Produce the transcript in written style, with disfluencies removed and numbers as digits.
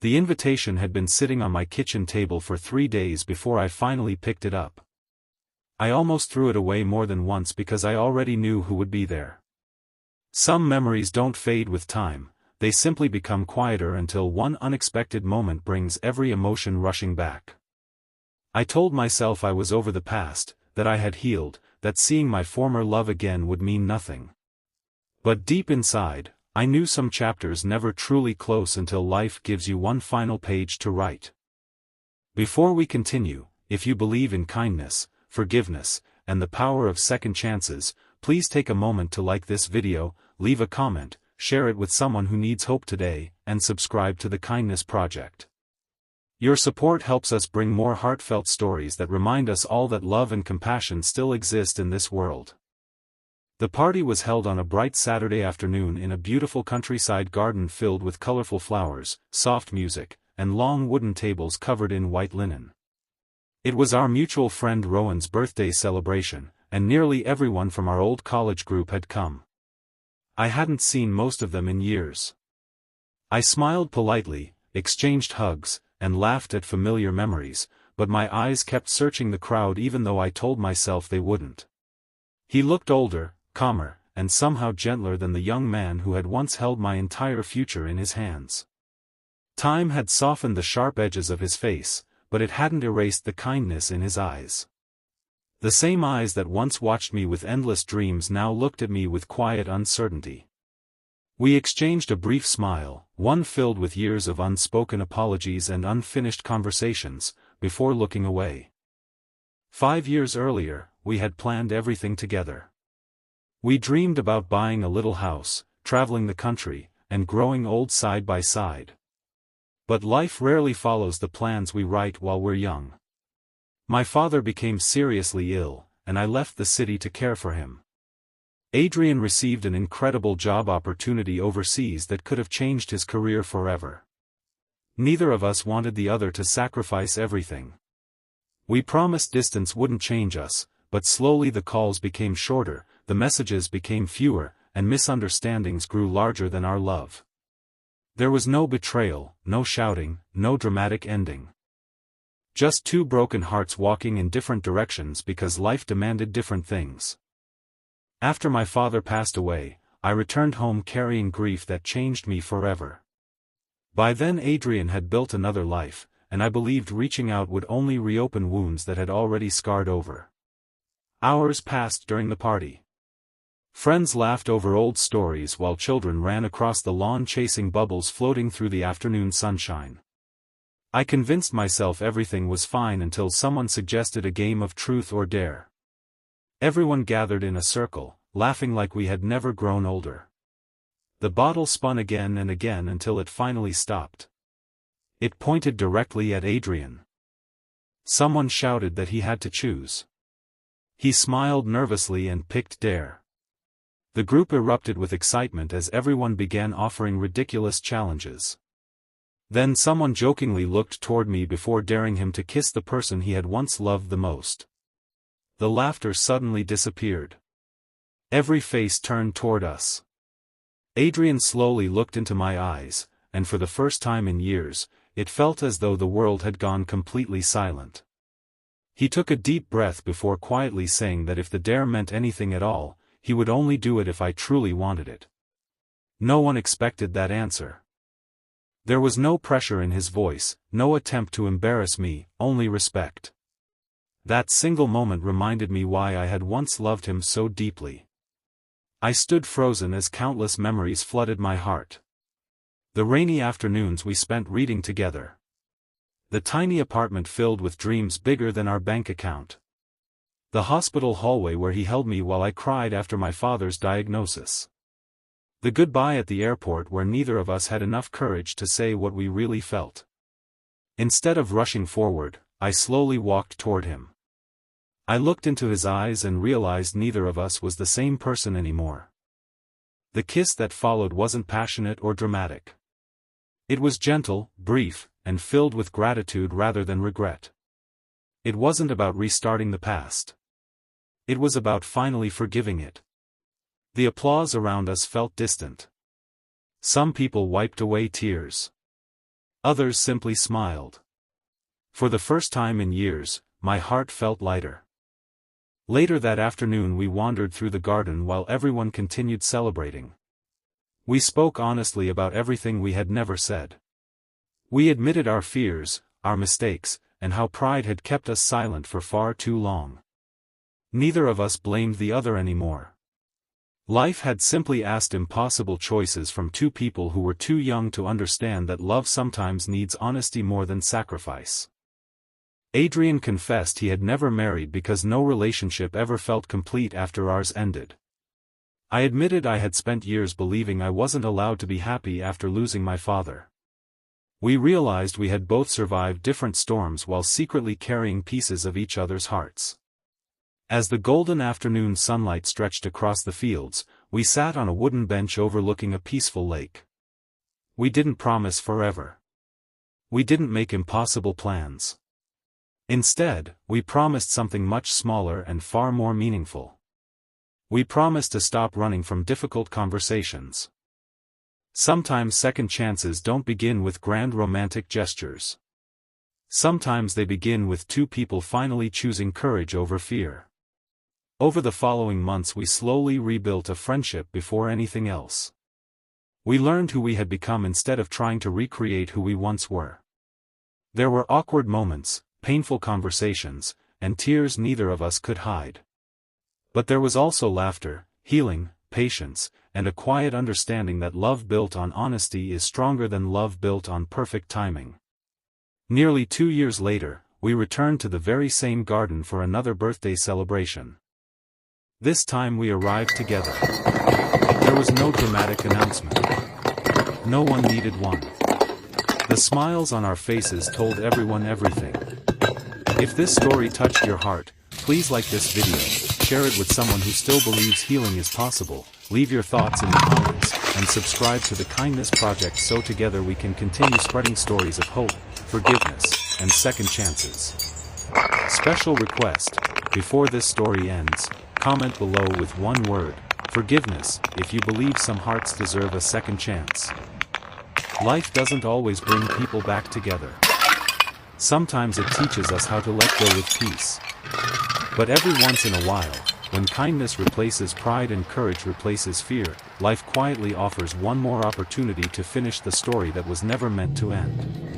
The invitation had been sitting on my kitchen table for 3 days before I finally picked it up. I almost threw it away more than once because I already knew who would be there. Some memories don't fade with time, they simply become quieter until one unexpected moment brings every emotion rushing back. I told myself I was over the past, that I had healed, that seeing my former love again would mean nothing. But deep inside, I knew some chapters never truly close until life gives you one final page to write. Before we continue, if you believe in kindness, forgiveness, and the power of second chances, please take a moment to like this video, leave a comment, share it with someone who needs hope today, and subscribe to the Kindness Project. Your support helps us bring more heartfelt stories that remind us all that love and compassion still exist in this world. The party was held on a bright Saturday afternoon in a beautiful countryside garden filled with colorful flowers, soft music, and long wooden tables covered in white linen. It was our mutual friend Rowan's birthday celebration, and nearly everyone from our old college group had come. I hadn't seen most of them in years. I smiled politely, exchanged hugs, and laughed at familiar memories, but my eyes kept searching the crowd even though I told myself they wouldn't. He looked older, calmer, and somehow gentler than the young man who had once held my entire future in his hands. Time had softened the sharp edges of his face, but it hadn't erased the kindness in his eyes. The same eyes that once watched me with endless dreams now looked at me with quiet uncertainty. We exchanged a brief smile, one filled with years of unspoken apologies and unfinished conversations, before looking away. 5 years earlier, we had planned everything together. We dreamed about buying a little house, traveling the country, and growing old side by side. But life rarely follows the plans we write while we're young. My father became seriously ill, and I left the city to care for him. Adrian received an incredible job opportunity overseas that could have changed his career forever. Neither of us wanted the other to sacrifice everything. We promised distance wouldn't change us, but slowly the calls became shorter, the messages became fewer, and misunderstandings grew larger than our love. There was no betrayal, no shouting, no dramatic ending. Just two broken hearts walking in different directions because life demanded different things. After my father passed away, I returned home carrying grief that changed me forever. By then Adrian had built another life, and I believed reaching out would only reopen wounds that had already scarred over. Hours passed during the party. Friends laughed over old stories while children ran across the lawn chasing bubbles floating through the afternoon sunshine. I convinced myself everything was fine until someone suggested a game of truth or dare. Everyone gathered in a circle, laughing like we had never grown older. The bottle spun again and again until it finally stopped. It pointed directly at Adrian. Someone shouted that he had to choose. He smiled nervously and picked dare. The group erupted with excitement as everyone began offering ridiculous challenges. Then someone jokingly looked toward me before daring him to kiss the person he had once loved the most. The laughter suddenly disappeared. Every face turned toward us. Adrian slowly looked into my eyes, and for the first time in years, it felt as though the world had gone completely silent. He took a deep breath before quietly saying that if the dare meant anything at all, he would only do it if I truly wanted it. No one expected that answer. There was no pressure in his voice, no attempt to embarrass me, only respect. That single moment reminded me why I had once loved him so deeply. I stood frozen as countless memories flooded my heart. The rainy afternoons we spent reading together. The tiny apartment filled with dreams bigger than our bank account. The hospital hallway where he held me while I cried after my father's diagnosis. The goodbye at the airport where neither of us had enough courage to say what we really felt. Instead of rushing forward, I slowly walked toward him. I looked into his eyes and realized neither of us was the same person anymore. The kiss that followed wasn't passionate or dramatic. It was gentle, brief, and filled with gratitude rather than regret. It wasn't about restarting the past. It was about finally forgiving it. The applause around us felt distant. Some people wiped away tears. Others simply smiled. For the first time in years, my heart felt lighter. Later that afternoon we wandered through the garden while everyone continued celebrating. We spoke honestly about everything we had never said. We admitted our fears, our mistakes, and how pride had kept us silent for far too long. Neither of us blamed the other anymore. Life had simply asked impossible choices from two people who were too young to understand that love sometimes needs honesty more than sacrifice. Adrian confessed he had never married because no relationship ever felt complete after ours ended. I admitted I had spent years believing I wasn't allowed to be happy after losing my father. We realized we had both survived different storms while secretly carrying pieces of each other's hearts. As the golden afternoon sunlight stretched across the fields, we sat on a wooden bench overlooking a peaceful lake. We didn't promise forever. We didn't make impossible plans. Instead, we promised something much smaller and far more meaningful. We promised to stop running from difficult conversations. Sometimes second chances don't begin with grand romantic gestures. Sometimes they begin with two people finally choosing courage over fear. Over the following months we slowly rebuilt a friendship before anything else. We learned who we had become instead of trying to recreate who we once were. There were awkward moments, painful conversations, and tears neither of us could hide. But there was also laughter, healing, patience, and a quiet understanding that love built on honesty is stronger than love built on perfect timing. Nearly 2 years later, we returned to the very same garden for another birthday celebration. This time we arrived together. There was no dramatic announcement. No one needed one. The smiles on our faces told everyone everything. If this story touched your heart, please like this video, share it with someone who still believes healing is possible, leave your thoughts in the comments, and subscribe to the Kindness Project so together we can continue spreading stories of hope, forgiveness, and second chances. Special request: before this story ends, comment below with one word, forgiveness, if you believe some hearts deserve a second chance. Life doesn't always bring people back together. Sometimes it teaches us how to let go with peace. But every once in a while, when kindness replaces pride and courage replaces fear, life quietly offers one more opportunity to finish the story that was never meant to end.